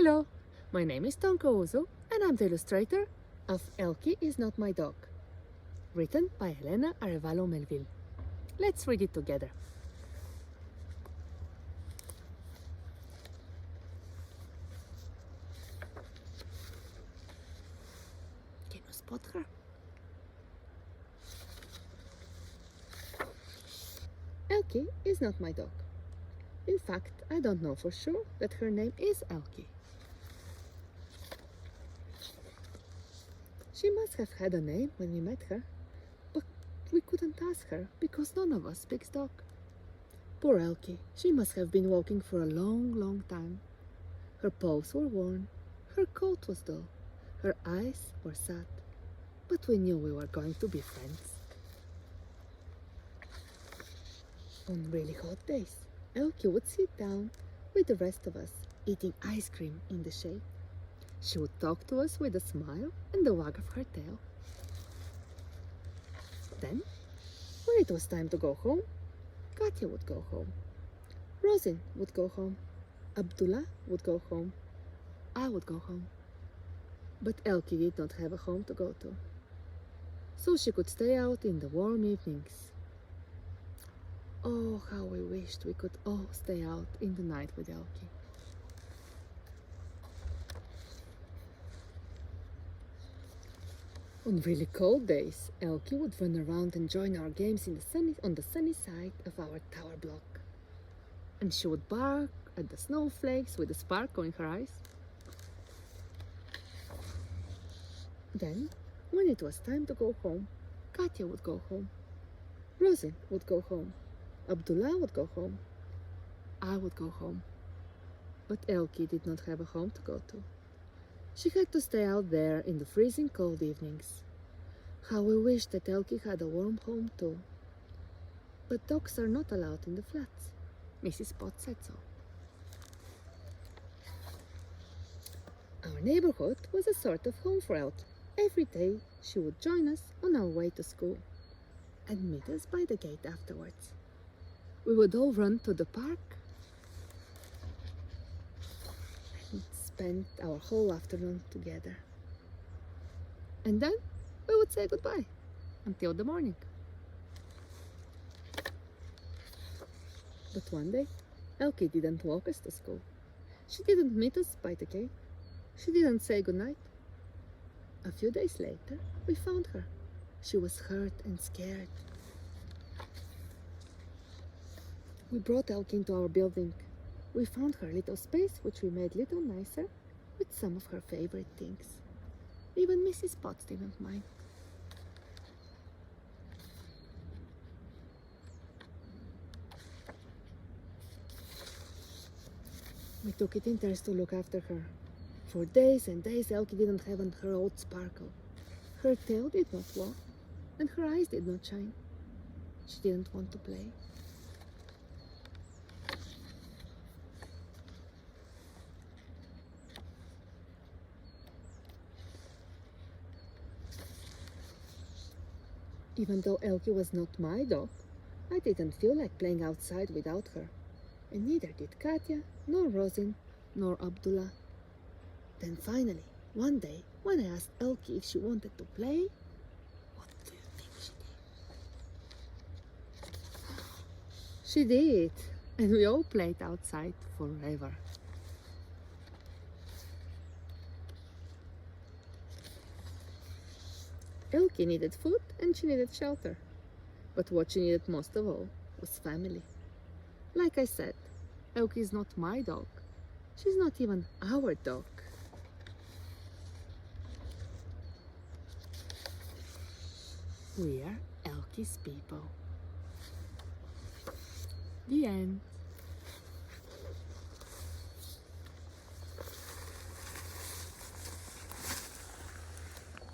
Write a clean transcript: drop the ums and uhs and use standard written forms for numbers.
Hello, my name is TONKA UZU and I'm the illustrator of ELKI is Not My Dog, written by Helena Arevalo Melville. Let's read it together. Can you spot her? ELKI is not my dog. In fact, I don't know for sure that her name is ELKI. She must have had a name when we met her, but we couldn't ask her because none of us speaks dog. Poor ELKI, she must have been walking for a long time. Her paws were worn, her coat was dull, her eyes were sad, but we knew we were going to be friends. On really hot days, ELKI would sit down with the rest of us, eating ice cream in the shade. She would talk to us with a smile and a wag of her tail. Then, when it was time to go home, Katya would go home. Rosin would go home. Abdullah would go home. I would go home. But ELKI did not have a home to go to, so she could stay out in the warm evenings. Oh, how we wished we could all stay out in the night with ELKI. On really cold days, ELKI would run around and join our games on the sunny side of our tower block. And she would bark at the snowflakes with a sparkle in her eyes. Then, when it was time to go home, Katya would go home. Rosin would go home. Abdullah would go home. I would go home. But ELKI did not have a home to go to. She had to stay out there in the freezing cold evenings. How we wished that ELKI had a warm home too. But dogs are not allowed in the flats. Mrs. Spot said so. Our neighborhood was a sort of home for ELKI. Every day she would join us on our way to school and meet us by the gate afterwards. We would all run to the park and spend our whole afternoon together. And then we would say goodbye until the morning. But one day, ELKI didn't walk us to school. She didn't meet us by the gate. She didn't say goodnight. A few days later, we found her. She was hurt and scared. We brought ELKI into our building. We found her little space, which we made little nicer with some of her favorite things. Even Mrs. Potts didn't mind. We took it in turns to look after her. For days and days, ELKI didn't have her old sparkle. Her tail did not walk, and her eyes did not shine. She didn't want to play. Even though ELKI was not my dog, I didn't feel like playing outside without her. And neither did Katya, nor Rosin, nor Abdullah. Then finally, one day, when I asked ELKI if she wanted to play, what do you think she did? She did, and we all played outside forever. ELKI needed food and she needed shelter. But what she needed most of all was family. Like I said, ELKI is not my dog. She's not even our dog. We are ELKI's people. The end.